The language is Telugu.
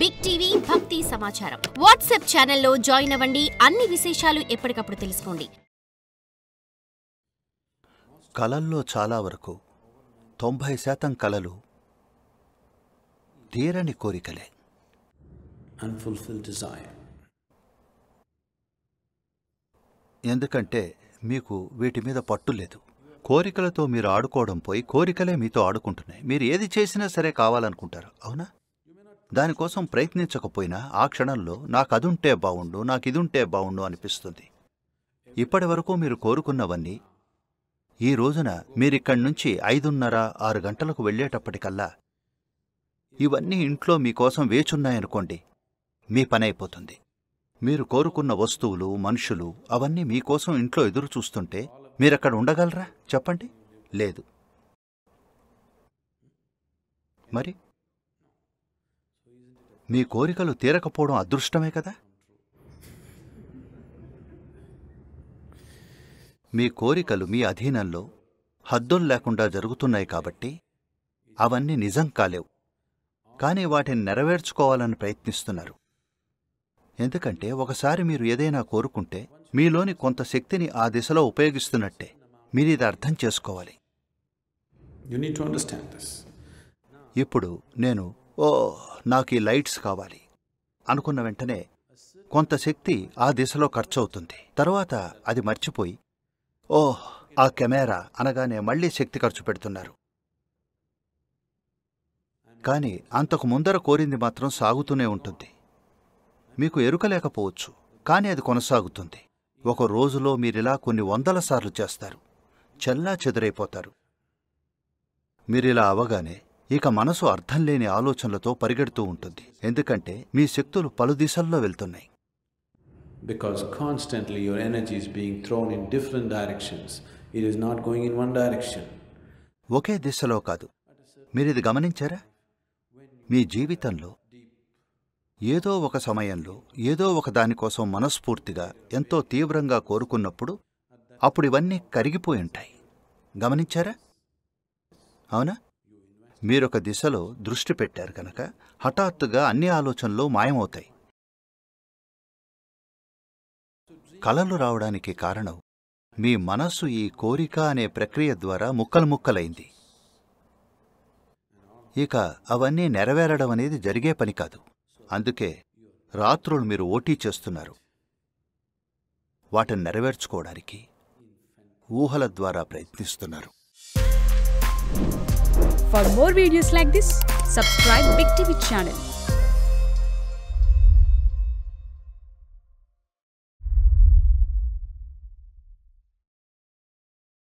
బిగ్ టీవీ భక్తి సమాచారం వాట్సాప్ ఛానల్లో జాయిన్ అవ్వండి. అన్ని విశేషాలు ఎప్పటికప్పుడు తెలుసుకోండి. కలల్లో చాలా వరకు 90% కలలు తీరని కోరికలే. ఎందుకంటే మీకు వీటి మీద పట్టు లేదు. కోరికలతో మీరు ఆడుకోవడం పోయి కోరికలే మీతో ఆడుకుంటున్నాయి. మీరు ఏది చేసినా సరే కావాలనుకుంటారు, అవునా? దానికోసం ప్రయత్నించకపోయినా ఆ క్షణంలో నాకు అదుంటే బావుండు, నాకు ఇదుంటే బావుండు అనిపిస్తుంది. ఇప్పటి వరకు మీరు కోరుకున్నవన్నీ ఈ రోజున మీరిక్కడి నుంచి 5:30-6 గంటలకు వెళ్లేటప్పటికల్లా ఇవన్నీ ఇంట్లో మీకోసం వేచున్నాయనుకోండి, మీ పనైపోతుంది. మీరు కోరుకున్న వస్తువులు, మనుషులు అవన్నీ మీకోసం ఇంట్లో ఎదురు చూస్తుంటే మీరక్కడ ఉండగలరా చెప్పండి? లేదు. మరి మీ కోరికలు తీరకపోవడం అదృష్టమే కదా? మీ కోరికలు మీ అధీనంలో హద్దులు లేకుండా జరుగుతున్నాయి కాబట్టి అవన్నీ నిజం కాలేవు. కానీ వాటిని నెరవేర్చుకోవాలని ప్రయత్నిస్తున్నారు. ఎందుకంటే ఒకసారి మీరు ఏదైనా కోరుకుంటే మీలోని కొంత శక్తిని ఆ దిశలో ఉపయోగిస్తున్నట్టే. మీరిది అర్థం చేసుకోవాలి. ఇప్పుడు నేను నాకు ఈ లైట్స్ కావాలి అనుకున్న వెంటనే కొంత శక్తి ఆ దిశలో ఖర్చవుతుంది. తర్వాత అది మర్చిపోయి ఆ కెమెరా అనగానే మళ్లీ శక్తి ఖర్చు పెడుతున్నారు. కానీ అంతకు ముందర కోరింది మాత్రం సాగుతూనే ఉంటుంది. మీకు ఎరుక లేకపోవచ్చు, కానీ అది కొనసాగుతుంది. ఒక రోజులో మీరిలా కొన్ని 100 సార్లు చేస్తారు, చెల్లా చెదురైపోతారు. మీరిలా అవగానే ఇక మనసు అర్థం లేని ఆలోచనలతో పరిగెడుతూ ఉంటుంది. ఎందుకంటే మీ శక్తులు పలు దిశల్లో వెళ్తున్నాయి. Because constantly your energy is being thrown in different directions. It is not going in one direction. ఒకే దిశలో కాదు. మీరిది గమనించారా? మీ జీవితంలో ఏదో ఒక సమయంలో ఏదో ఒక దానికోసం మనస్ఫూర్తిగా ఎంతో తీవ్రంగా కోరుకున్నప్పుడు అప్పుడు ఇవన్నీ కరిగిపోయి ఉంటాయి. గమనించారా? అవునా? మీరొక దిశలో దృష్టి పెట్టారు కనుక హఠాత్తుగా అన్ని ఆలోచనలు మాయమవుతాయి. కలలు రావడానికి కారణం మీ మనస్సు ఈ కోరిక అనే ప్రక్రియ ద్వారా ముక్కలైంది. ఇక అవన్నీ నెరవేరడం అనేది జరిగే పని కాదు. అందుకే రాత్రులు మీరు ఓటీ చేస్తున్నారు. వాటిని నెరవేర్చుకోవడానికి ఊహల ద్వారా ప్రయత్నిస్తున్నారు. For more videos like this, subscribe Big TV channel.